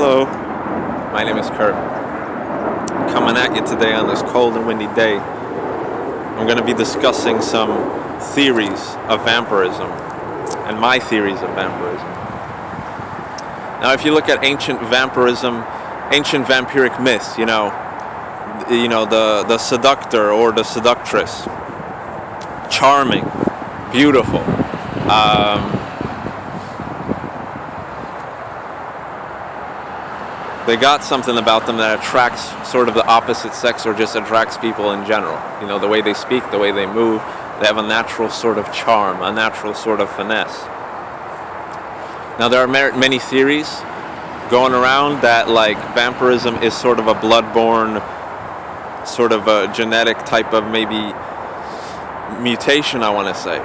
Hello, my name is Kurt. Coming at you today on this cold and windy day. I'm going to be discussing some theories of vampirism and my theories of vampirism. Now, if you look at ancient vampirism, ancient vampiric myths, the seductor or the seductress, charming, beautiful, they got something about them that attracts sort of the opposite sex or just attracts people in general. You know, the way they speak, the way they move, they have a natural sort of charm, a natural sort of finesse. Now, there are many theories going around that, like, vampirism is sort of a blood-borne, sort of a genetic type of maybe mutation, I want to say.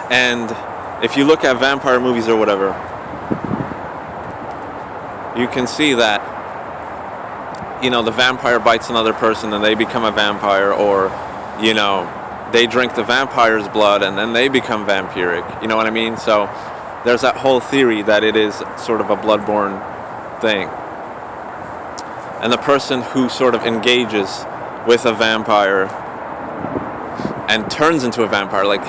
And if you look at vampire movies or whatever, you can see that, the vampire bites another person and they become a vampire, or, they drink the vampire's blood and then they become vampiric. You know what I mean? So there's that whole theory that it is sort of a blood-borne thing. And the person who sort of engages with a vampire and turns into a vampire, like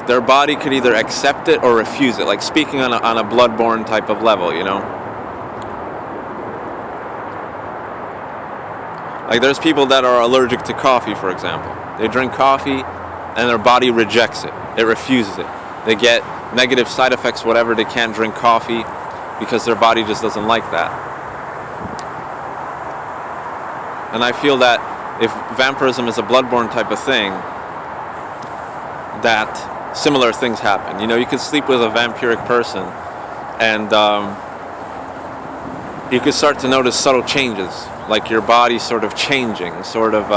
their body could either accept it or refuse it, like speaking on a blood-borne type of level, Like, there's people that are allergic to coffee, for example. They drink coffee and their body rejects it. It refuses it. They get negative side effects, whatever. They can't drink coffee because their body just doesn't like that. And I feel that if vampirism is a bloodborne type of thing, that similar things happen. You could sleep with a vampiric person and you could start to notice subtle changes, like your body sort of changing, sort of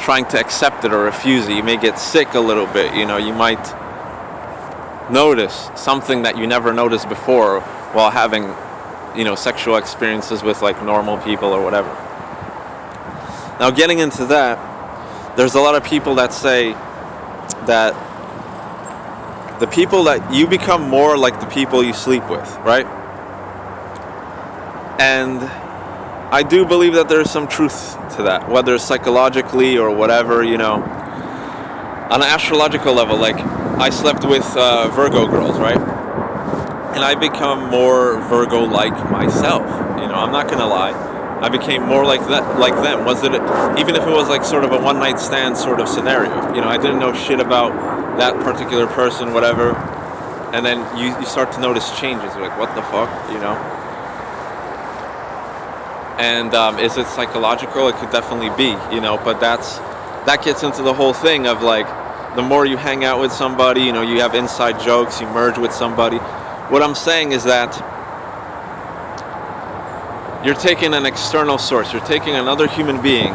trying to accept it or refuse it. You may get sick a little bit, you might notice something that you never noticed before while having, sexual experiences with like normal people or whatever. Now, getting into that, there's a lot of people that say that the people that you become more like the people you sleep with, right? And I do believe that there's some truth to that, whether psychologically or whatever, On an astrological level, like, I slept with Virgo girls, right? And I become more Virgo-like myself, I'm not gonna lie. I became more like them. Even if it was like sort of a one-night stand sort of scenario, I didn't know shit about that particular person, whatever, and then you start to notice changes. You're like, what the fuck, And is it psychological? It could definitely be, but that gets into the whole thing of, like, the more you hang out with somebody, you have inside jokes, you merge with somebody. What I'm saying is that you're taking an external source, you're taking another human being,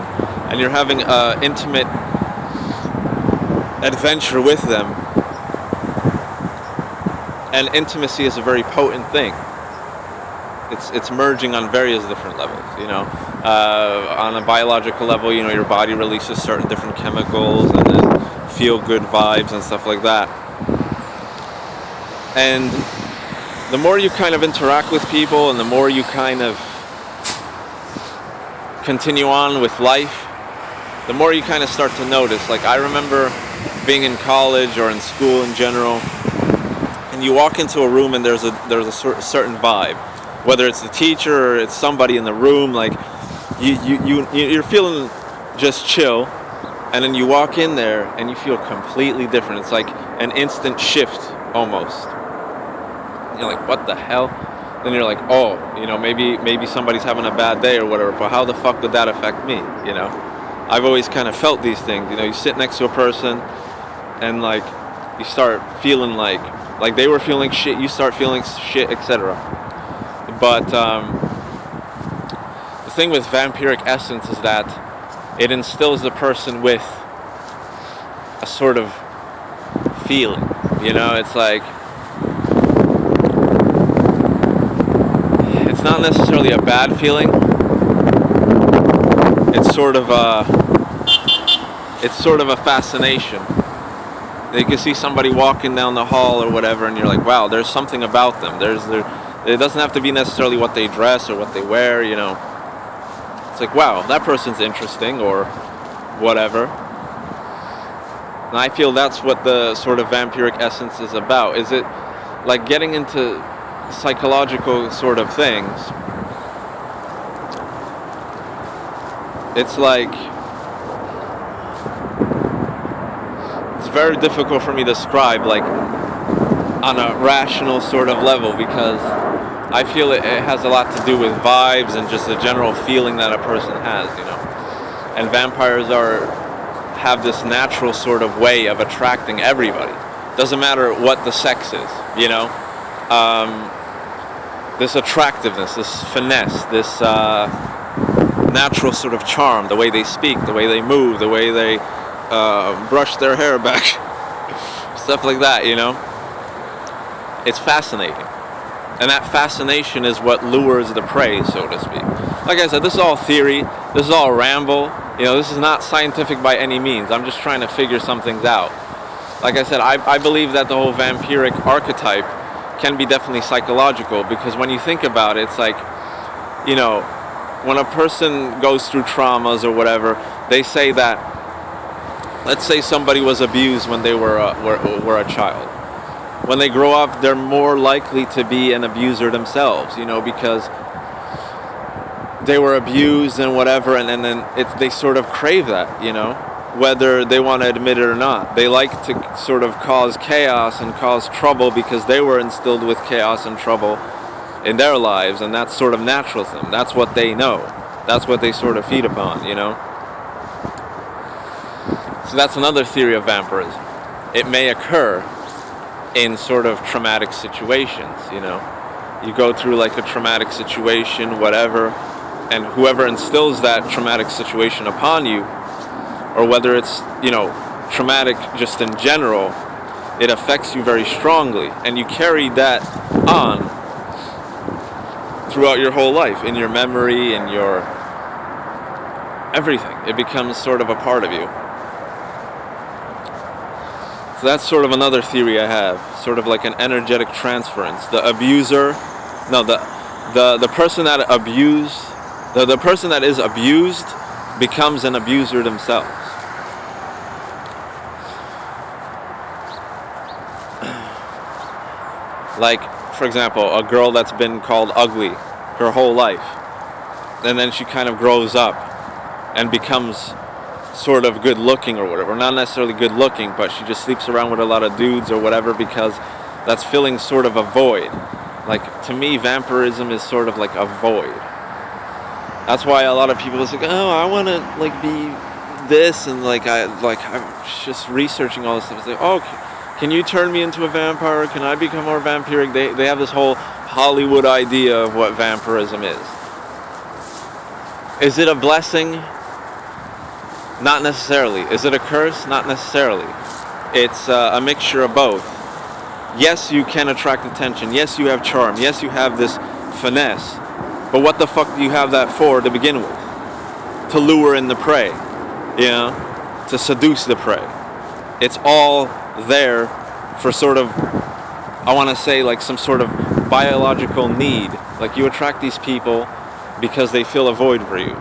and you're having an intimate adventure with them. And intimacy is a very potent thing. It's merging on various different levels, On a biological level, your body releases certain different chemicals and then feel-good vibes and stuff like that. And the more you kind of interact with people and the more you kind of continue on with life, the more you kind of start to notice. Like, I remember being in college or in school in general, and you walk into a room and there's a certain vibe. Whether it's the teacher or it's somebody in the room, like, you're feeling just chill, and then you walk in there and you feel completely different. It's like an instant shift almost. You're like, what the hell? Then you're like, oh, maybe somebody's having a bad day or whatever, but how the fuck would that affect me, I've always kind of felt these things, you sit next to a person and, like, you start feeling like they were feeling shit, you start feeling shit, etc. But the thing with vampiric essence is that it instills the person with a sort of feeling, it's like, it's not necessarily a bad feeling. It's sort of a fascination. You can see somebody walking down the hall or whatever, and you're like, wow, there's something about them. It doesn't have to be necessarily what they dress or what they wear, you know. It's like, wow, that person's interesting, or whatever. And I feel that's what the sort of vampiric essence is about. Is it like getting into psychological sort of things? It's like, it's very difficult for me to describe, like, on a rational sort of level, because I feel it has a lot to do with vibes and just a general feeling that a person has, you know. And vampires have this natural sort of way of attracting everybody. Doesn't matter what the sex is, you know. This attractiveness, this finesse, this natural sort of charm, the way they speak, the way they move, the way they brush their hair back, stuff like that, you know. It's fascinating. And that fascination is what lures the prey, so to speak. Like I said, this is all theory, this is all ramble, you know, this is not scientific by any means. I'm just trying to figure some things out. Like I said, I believe that the whole vampiric archetype can be definitely psychological, because when you think about it, it's like, you know, when a person goes through traumas or whatever, they say that, let's say somebody was abused when they were a child. When they grow up, they're more likely to be an abuser themselves, you know, because they were abused and whatever, and then they sort of crave that, you know, whether they want to admit it or not. They like to sort of cause chaos and cause trouble because they were instilled with chaos and trouble in their lives, and that's sort of natural to them. That's what they know. That's what they sort of feed upon, you know. So that's another theory of vampirism. It may occur in sort of traumatic situations, you know. You go through like a traumatic situation, whatever, and whoever instills that traumatic situation upon you, or whether it's, you know, traumatic just in general, it affects you very strongly, and you carry that on throughout your whole life, in your memory, in your everything. It becomes sort of a part of you. So that's sort of another theory I have, sort of like an energetic transference. The abuser, no, the person that abused, the person that is abused becomes an abuser themselves. Like, for example, a girl that's been called ugly her whole life, and then she kind of grows up and becomes sort of good looking or whatever. Not necessarily good looking, but she just sleeps around with a lot of dudes or whatever, because that's filling sort of a void. Like, to me, vampirism is sort of like a void. That's why a lot of people is like, oh, I want to like be this, and I'm just researching all this stuff. It's like, oh, can you turn me into a vampire? Can I become more vampiric? They have this whole Hollywood idea of what vampirism is. Is it a blessing? Not necessarily. Is it a curse? Not necessarily. It's a mixture of both. Yes, you can attract attention. Yes, you have charm. Yes, you have this finesse. But what the fuck do you have that for to begin with? To lure in the prey, you know? To seduce the prey. It's all there for sort of, I want to say, like some sort of biological need. Like, you attract these people because they fill a void for you.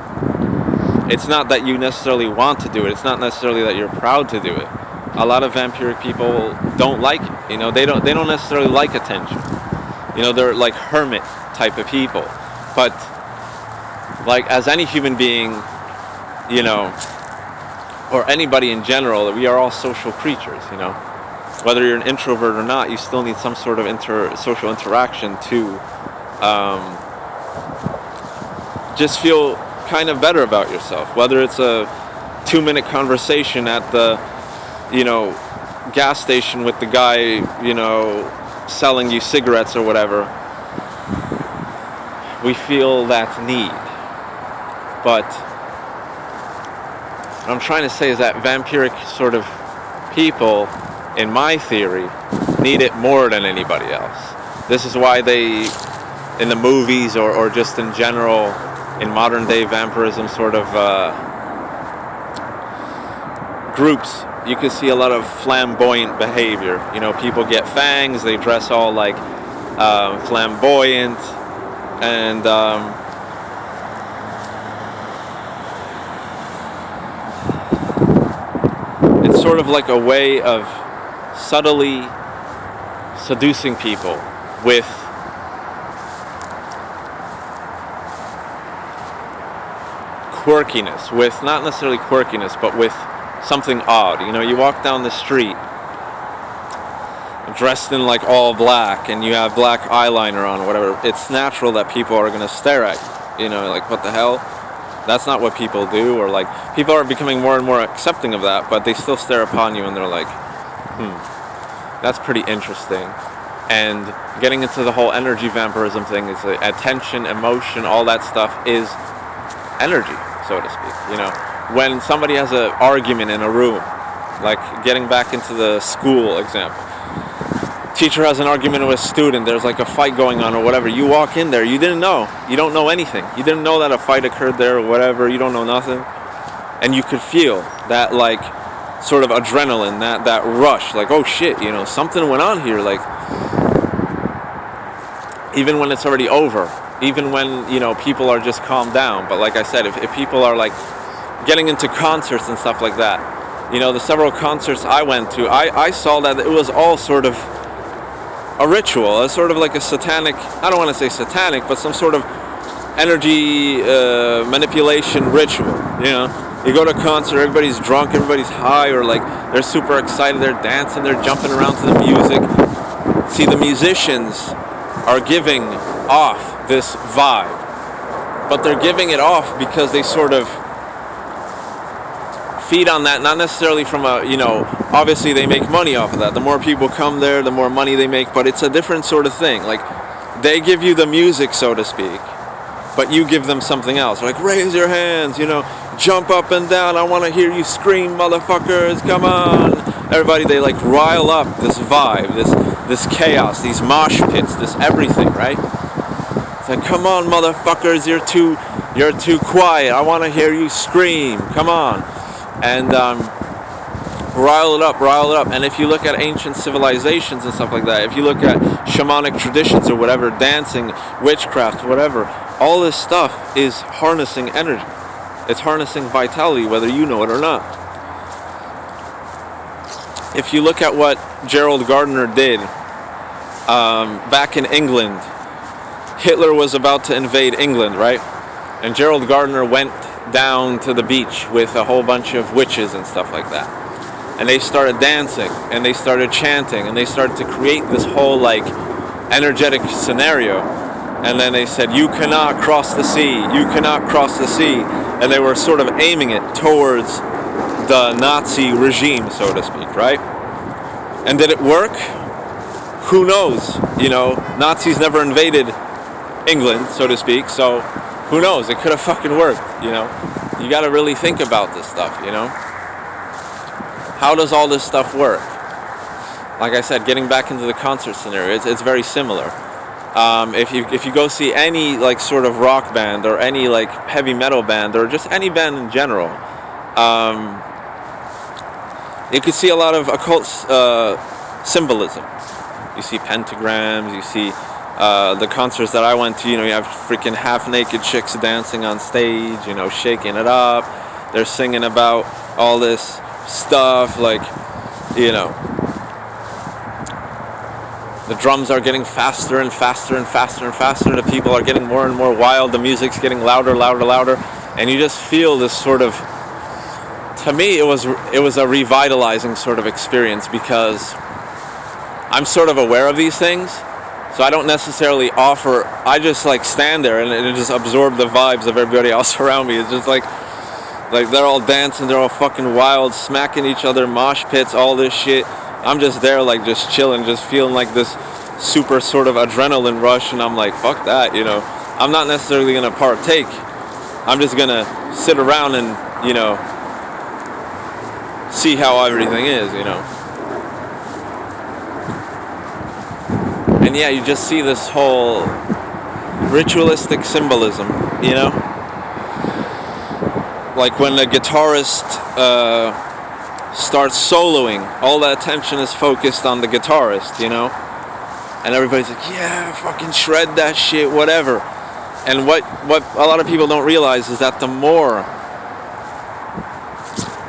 It's not that you necessarily want to do it. It's not necessarily that you're proud to do it. A lot of vampiric people don't like it. You know, they don't necessarily like attention. You know, they're like hermit type of people. But like, as any human being, you know, or anybody in general, we are all social creatures, you know. Whether you're an introvert or not, you still need some sort of social interaction to just feel kind of better about yourself. Whether it's a 2-minute conversation at the, you know, gas station with the guy, you know, selling you cigarettes or whatever, we feel that need. But what I'm trying to say is that vampiric sort of people, in my theory, need it more than anybody else. This is why they, in the movies or just in general, in modern day vampirism sort of groups, you can see a lot of flamboyant behavior. People get fangs, they dress all like flamboyant, and it's sort of like a way of subtly seducing people with quirkiness, with not necessarily quirkiness, but with something odd. You walk down the street dressed in like all black and you have black eyeliner on or whatever. It's natural that people are going to stare at you, like, what the hell? That's not what people do. Or like, people are becoming more and more accepting of that, but they still stare upon you and they're like, that's pretty interesting. And getting into the whole energy vampirism thing is attention, emotion, all that stuff is energy, so to speak. When somebody has an argument in a room, like getting back into the school example, teacher has an argument with a student, there's like a fight going on or whatever, you walk in there, you don't know anything, you didn't know that a fight occurred there or whatever, you don't know nothing, and you could feel that like sort of adrenaline, that rush, like, oh shit, something went on here, like, even when it's already over, even when people are just calmed down. But like I said, if people are like getting into concerts and stuff like that, the several concerts I went to, I saw that it was all sort of a ritual, a sort of like a satanic, I don't want to say satanic, but some sort of energy manipulation ritual. You go to a concert, everybody's drunk, everybody's high, or like they're super excited, they're dancing, they're jumping around to the music. See, the musicians are giving off this vibe, but they're giving it off because they sort of feed on that, not necessarily from a, obviously they make money off of that. The more people come there, the more money they make, but it's a different sort of thing. Like, they give you the music, so to speak, but you give them something else. Like, raise your hands, jump up and down, I want to hear you scream, motherfuckers, come on. Everybody, they like rile up this vibe, this chaos, these mosh pits, this everything, right? It's like, come on, motherfuckers, you're too quiet, I want to hear you scream, come on. And rile it up. And if you look at ancient civilizations and stuff like that, if you look at shamanic traditions or whatever, dancing, witchcraft, whatever, all this stuff is harnessing energy. It's harnessing vitality, whether you know it or not. If you look at what Gerald Gardner did back in England, Hitler was about to invade England, right? And Gerald Gardner went down to the beach with a whole bunch of witches and stuff like that. And they started dancing, and they started chanting, and they started to create this whole like energetic scenario. And then they said, you cannot cross the sea, you cannot cross the sea. And they were sort of aiming it towards the Nazi regime, so to speak, right? And did it work? Who knows? Nazis never invaded England, so to speak, so who knows? It could have fucking worked, You got to really think about this stuff, How does all this stuff work? Like I said, getting back into the concert scenario, it's very similar. If you go see any like sort of rock band or any like heavy metal band or just any band in general, you can see a lot of occult symbolism. You see pentagrams, you see the concerts that I went to, you have freaking half-naked chicks dancing on stage, shaking it up. They're singing about all this stuff, like, the drums are getting faster and faster and faster and faster. The people are getting more and more wild. The music's getting louder, louder, louder. And you just feel this sort of, to me, it was a revitalizing sort of experience because I'm sort of aware of these things. So I don't necessarily offer, I just like stand there and just absorb the vibes of everybody else around me. It's just like they're all dancing, they're all fucking wild, smacking each other, mosh pits, all this shit. I'm just there like just chilling, just feeling like this super sort of adrenaline rush, and I'm like, fuck that, I'm not necessarily gonna partake. I'm just gonna sit around and, see how everything is, And yeah, you just see this whole ritualistic symbolism, Like when the guitarist starts soloing, all the attention is focused on the guitarist, and everybody's like, yeah, fucking shred that shit, whatever. And what a lot of people don't realize is that the more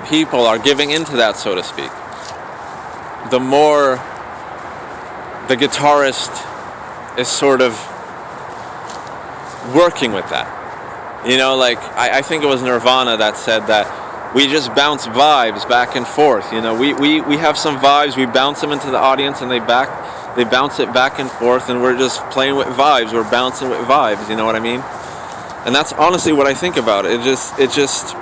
people are giving into that, so to speak, the more the guitarist is sort of working with that. Like I think it was Nirvana that said that we just bounce vibes back and forth. We have some vibes, we bounce them into the audience, and they bounce it back and forth, and we're just playing with vibes. We're bouncing with vibes. You know what I mean? And that's honestly what I think about it. It's just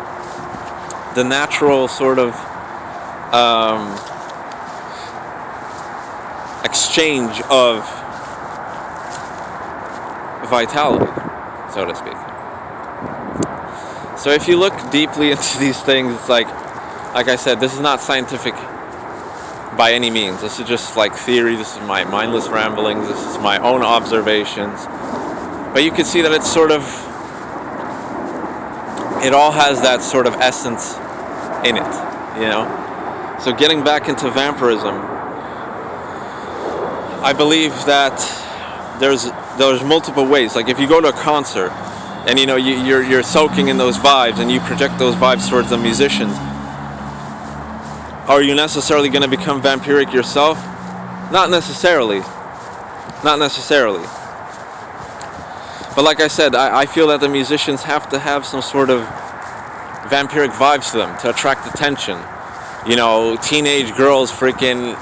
the natural sort of exchange of vitality, so to speak. So if you look deeply into these things, it's like I said, this is not scientific by any means. This is just like theory. This is my mindless ramblings. This is my own observations. But you can see that it's sort of, it all has that sort of essence in it, So getting back into vampirism, I believe that there's multiple ways. Like if you go to a concert and you're soaking in those vibes and you project those vibes towards the musicians, are you necessarily going to become vampiric yourself? Not necessarily. But like I said, I feel that the musicians have to have some sort of vampiric vibes to them to attract attention. Teenage girls freaking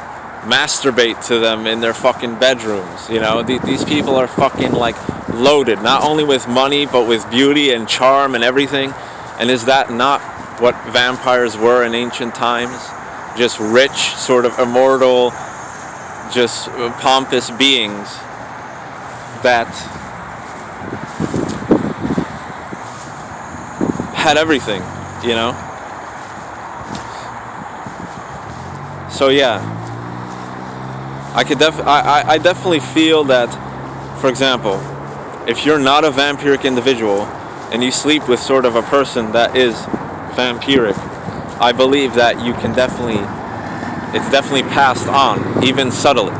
masturbate to them in their fucking bedrooms. These people are fucking like loaded, not only with money, but with beauty and charm and everything. And is that not what vampires were in ancient times? Just rich, sort of immortal, just pompous beings that had everything, So yeah, I definitely feel that, for example, if you're not a vampiric individual and you sleep with sort of a person that is vampiric, I believe that you can it's definitely passed on, even subtly,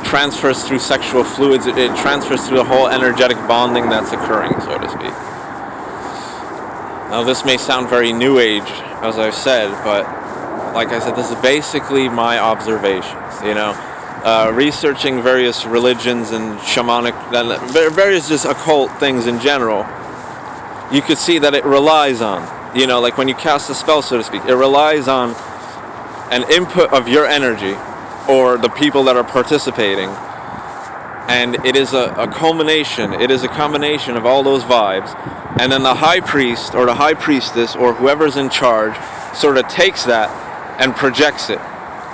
Transfers through sexual fluids, it transfers through the whole energetic bonding that's occurring, so to speak. Now this may sound very new age, as I've said, but like I said, this is basically my observations, researching various religions and shamanic, various just occult things in general. You could see that it relies on, like when you cast a spell, so to speak, it relies on an input of your energy or the people that are participating, and it is a culmination, it is a combination of all those vibes, and then the high priest or the high priestess or whoever's in charge sort of takes that and projects it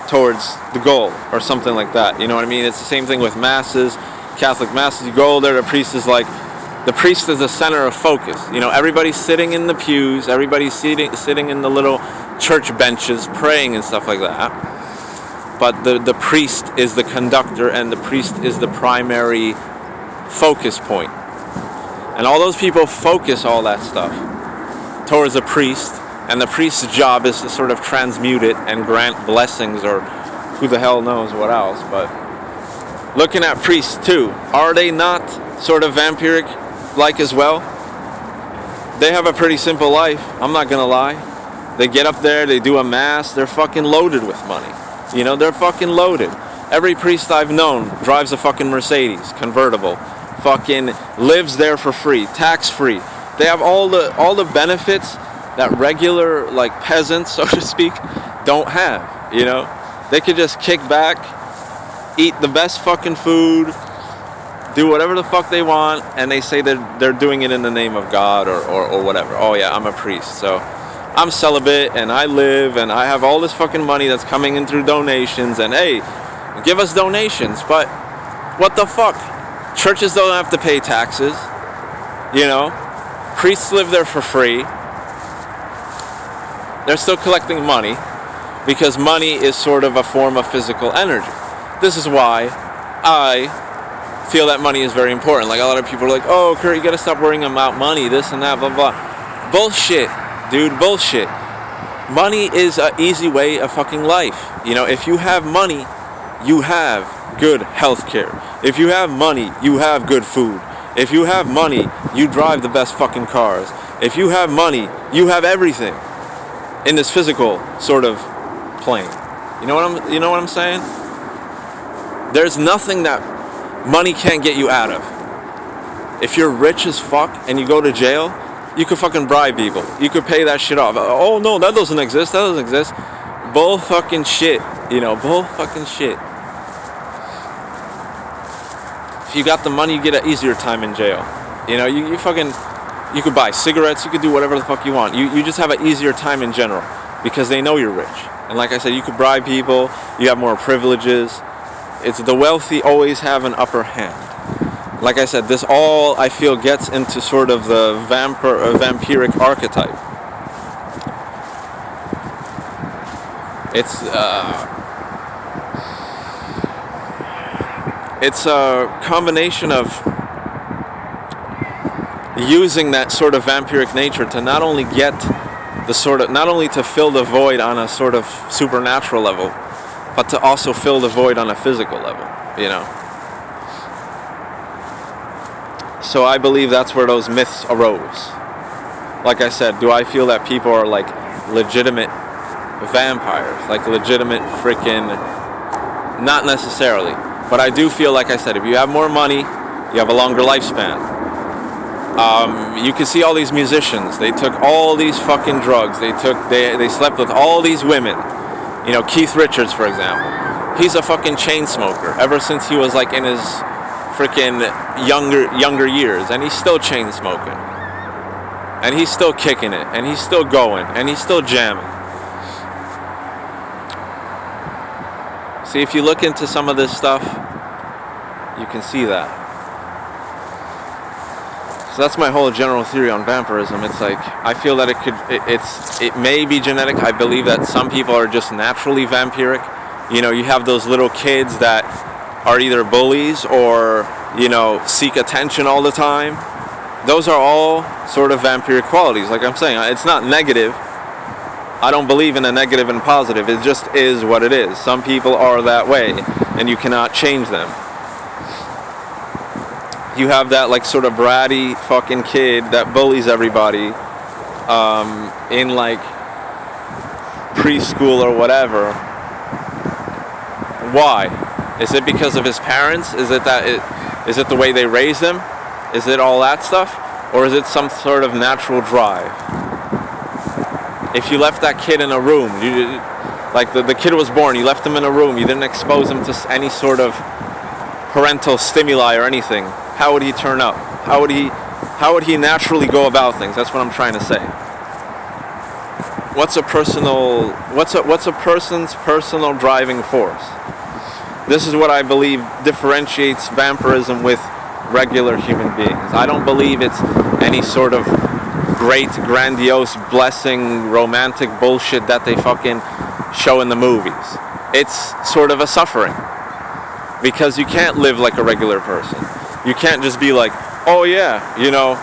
towards the goal or something like that. You know what I mean? It's the same thing with masses, Catholic masses. You go there, the priest is the center of focus. Everybody's sitting in the pews, everybody's sitting in the little church benches praying and stuff like that. But the priest is the conductor, and the priest is the primary focus point. And all those people focus all that stuff towards the priest, and the priest's job is to sort of transmute it and grant blessings, or who the hell knows what else. But looking at priests too, are they not sort of vampiric-like as well? They have a pretty simple life, I'm not gonna lie. They get up there, they do a mass, they're fucking loaded with money. They're fucking loaded. Every priest I've known drives a fucking Mercedes convertible, fucking lives there for free, tax-free. They have all the benefits that regular, like, peasants, so to speak, don't have, They could just kick back, eat the best fucking food, do whatever the fuck they want, and they say they're doing it in the name of God or whatever. Oh yeah, I'm a priest, so I'm celibate, and I live, and I have all this fucking money that's coming in through donations, and hey, give us donations, but what the fuck? Churches don't have to pay taxes, Priests live there for free. They're still collecting money, because money is sort of a form of physical energy. This is why I feel that money is very important. Like, a lot of people are like, oh, Kurt, you gotta stop worrying about money, this and that, blah, blah. Bullshit. Dude, bullshit. money is an easy way of fucking life. You know, if you have money, you have good health care. If you have money, you have good food. If you have money, you drive the best fucking cars. If you have money, you have everything in this physical sort of plane. You know what I'm saying? There's nothing that money can't get you out of. If you're rich as fuck and you go to jail, you could fucking bribe people. You could pay that shit off. Oh no, that doesn't exist. That doesn't exist. Bull fucking shit. You know, bull fucking shit. If you got the money, you get an easier time in jail. You know, you could buy cigarettes. You could do whatever the fuck you want. You just have an easier time in general because they know you're rich. And like I said, you could bribe people. You have more privileges. It's the wealthy always have an upper hand. Like I said, this all, I feel, gets into sort of the vampiric archetype. It's a combination of using that sort of vampiric nature to not only not only to fill the void on a sort of supernatural level, but to also fill the void on a physical level, you know. So I believe that's where those myths arose. Like I said, do I feel that people are like legitimate vampires? Like legitimate freaking... Not necessarily. But I do feel, like I said, if you have more money, you have a longer lifespan. You can see all these musicians. They took all these fucking drugs. They slept with all these women. You know, Keith Richards, for example. He's a fucking chain smoker ever since he was like in his freaking younger years, and he's still chain smoking, and he's still kicking it, and he's still going, and he's still jamming. See, if you look into some of this stuff, you can see that. So that's my whole general theory on vampirism. It's like, I feel that it may be genetic. I believe that some people are just naturally vampiric. You know, you have those little kids that are either bullies or, you know, seek attention all the time. Those are all sort of vampiric qualities. Like I'm saying, it's not negative. I don't believe in a negative and positive. It just is what it is. Some people are that way, and you cannot change them. You have that like sort of bratty fucking kid that bullies everybody in like preschool or whatever. Why? Is it because of his parents? Is it the way they raise him? Is it all that stuff? Or is it some sort of natural drive? If you left that kid in a room, like the kid was born, you left him in a room, you didn't expose him to any sort of parental stimuli or anything, how would he turn up? How would he naturally go about things? That's what I'm trying to say. What's a person's personal driving force? This is what I believe differentiates vampirism with regular human beings. I don't believe it's any sort of great, grandiose, blessing, romantic bullshit that they fucking show in the movies. It's sort of a suffering. Because you can't live like a regular person. You can't just be like, oh yeah, you know,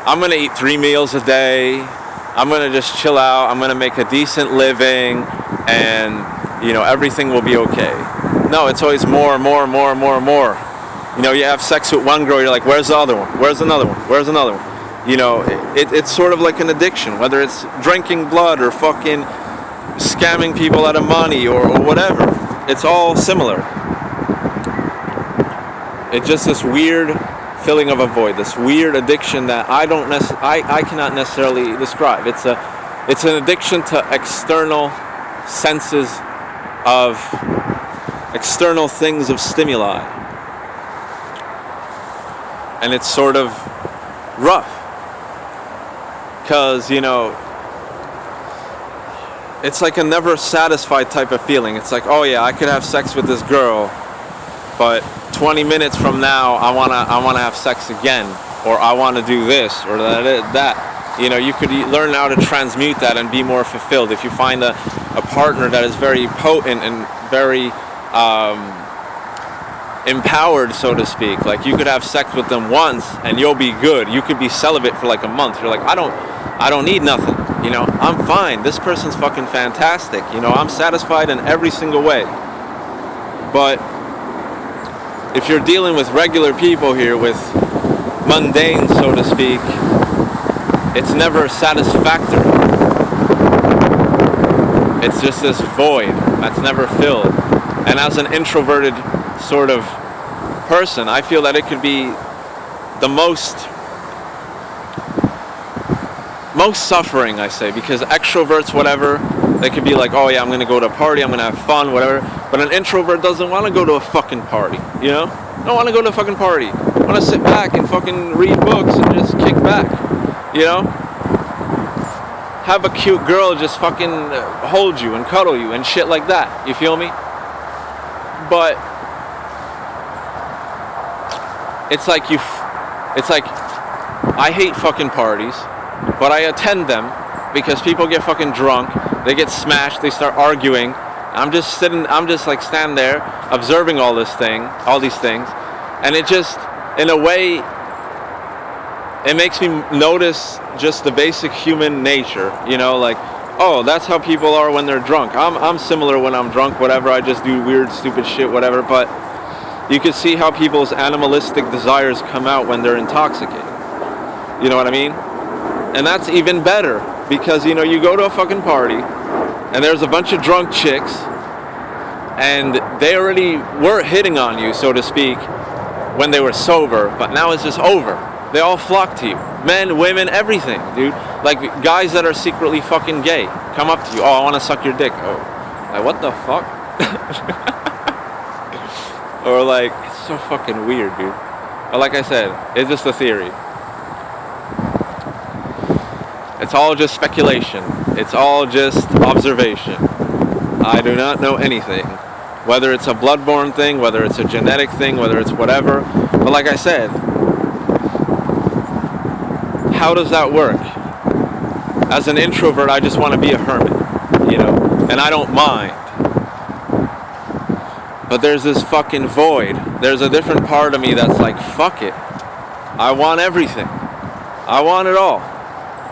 I'm going to eat 3 meals a day. I'm going to just chill out. I'm going to make a decent living. And, you know, everything will be okay. No, it's always more. You know, you have sex with one girl, you're like, where's the other one? Where's another one? Where's another one? You know, it's sort of like an addiction, whether it's drinking blood or fucking scamming people out of money or whatever. It's all similar. It's just this weird filling of a void, this weird addiction that I cannot necessarily describe. It's an addiction to external senses of external things of stimuli. And it's sort of rough. Because, you know, it's like a never satisfied type of feeling. It's like, oh yeah, I could have sex with this girl, but 20 minutes from now, I wanna have sex again, or I wanna do this or that. You know, you could learn how to transmute that and be more fulfilled. If you find a partner that is very potent and very empowered, so to speak, like you could have sex with them once and you'll be good. You could be celibate for like a month. You're like, I don't need nothing. You know, I'm fine. This person's fucking fantastic. You know, I'm satisfied in every single way. But if you're dealing with regular people here, with mundane, so to speak, it's never satisfactory. It's just this void that's never filled. And as an introverted sort of person, I feel that it could be the most suffering, I say, because extroverts, whatever, they could be like, oh yeah, I'm gonna go to a party, I'm gonna have fun, whatever. But an introvert doesn't want to go to a fucking party, you know? I don't want to go to a fucking party. I want to sit back and fucking read books and just kick back, you know? Have a cute girl just fucking hold you and cuddle you and shit like that, you feel me? But it's like I hate fucking parties, but I attend them because people get fucking drunk, they get smashed, they start arguing. I'm just standing there observing all these things, and it just, in a way, it makes me notice just the basic human nature, you know, like, oh, that's how people are when they're drunk. I'm similar when I'm drunk, whatever, I just do weird, stupid shit, whatever, but you can see how people's animalistic desires come out when they're intoxicated. You know what I mean? And that's even better, because, you know, you go to a fucking party, and there's a bunch of drunk chicks, and they already were hitting on you, so to speak, when they were sober, but now it's just over. They all flock to you. Men, women, everything, dude. Like, guys that are secretly fucking gay come up to you. Oh, I want to suck your dick. Oh, like, what the fuck? Or, like, it's so fucking weird, dude. But like I said, it's just a theory. It's all just speculation. It's all just observation. I do not know anything. Whether it's a bloodborne thing, whether it's a genetic thing, whether it's whatever. But like I said, how does that work? As an introvert, I just want to be a hermit, you know, and I don't mind. But there's this fucking void. There's a different part of me that's like, fuck it. I want everything. I want it all.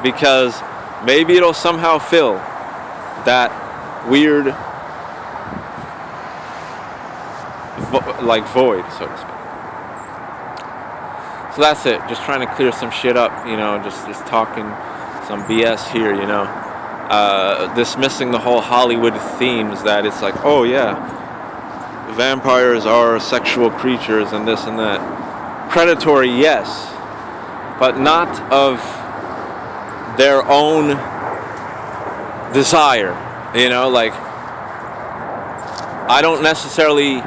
Because maybe it'll somehow fill that weird void, so to speak. So that's it. Just trying to clear some shit up, you know, just talking some BS here, you know. Dismissing the whole Hollywood themes that it's like, oh yeah, vampires are sexual creatures and this and that. Predatory, yes, but not of their own desire, you know, like, I don't necessarily,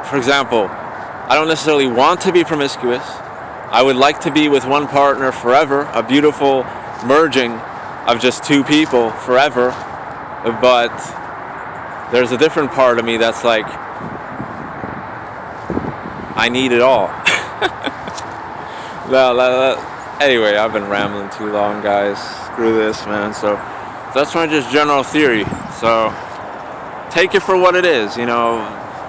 for example, I don't necessarily want to be promiscuous. I would like to be with one partner forever, a beautiful merging of just two people forever, but there's a different part of me that's like, I need it all. Anyway, I've been rambling too long, guys. Screw this, man. So that's my just general theory. So take it for what it is, you know.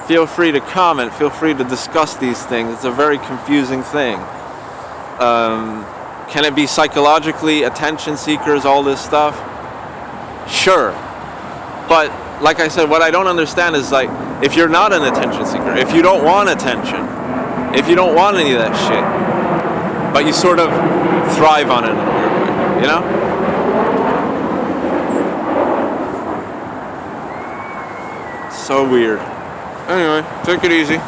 Feel free to comment. Feel free to discuss these things. It's a very confusing thing. Can it be psychologically, attention seekers, all this stuff? Sure. But like I said, what I don't understand is, like, if you're not an attention seeker, if you don't want attention, if you don't want any of that shit, but you sort of thrive on it in a weird way, you know? So weird. Anyway, take it easy.